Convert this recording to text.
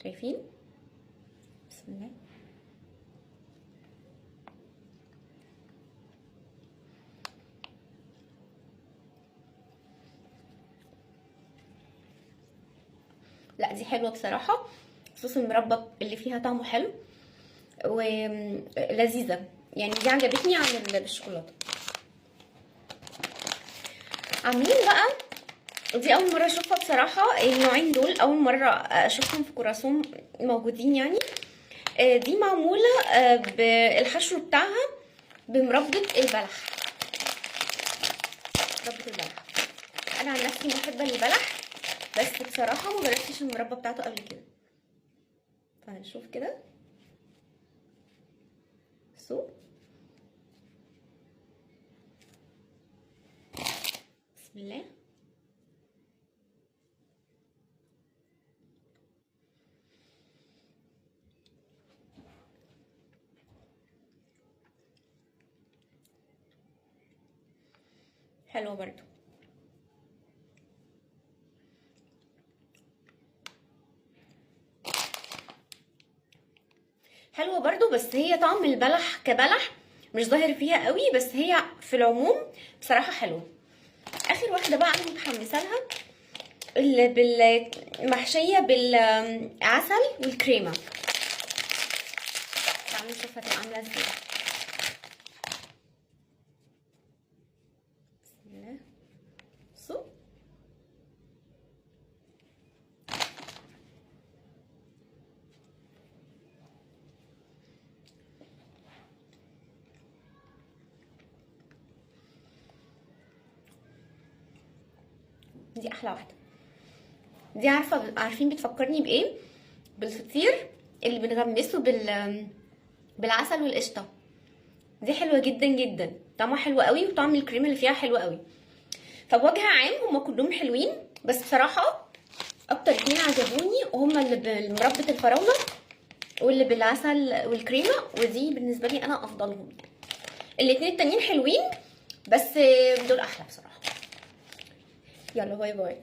شايفين؟ بسم الله. لا دي حلوه بصراحه، صوص المربى اللي فيها طعمه حلو ولذيذه، يعني دي عجبتني عن الشوكولاته. عاملين بقى، دي اول مره اشوفها بصراحه، النوعين دول اول مره اشوفهم في كراسون موجودين يعني. دي معموله بالحشو بتاعها بمربى البلح. مربى البلح، انا عن نفسي محبه للبلح، بس بصراحه ما جربتش المربى بتاعته قبل كده. فهنشوف كده. بسم الله. حلوه برضو. حلوه برضو، بس هي طعم البلح كبلح مش ظاهر فيها قوي، بس هي في العموم بصراحه حلوه. اخر واحده بقى انا متحمسه لها، اللي محشيه بالعسل والكريمه. تعالوا نشوف هتبقى عامله ازاي. بسم الله. بصوا دي احلى واحده. دي عارفين بتفكرني بايه؟ بالفطير اللي بنغمسه بالعسل والقشطه. دي حلوه جدا جدا، طعمها حلو قوي، وطعم الكريمه اللي فيها حلو قوي. فبوجه عام هما كلهم حلوين، بس بصراحه اكتر اتنين عجبوني هما اللي بمربى الفراوله واللي بالعسل والكريمه، ودي بالنسبه لي انا افضلهم. الاتنين التانيين حلوين، بس دول احلى بصراحه. يلا باي باي.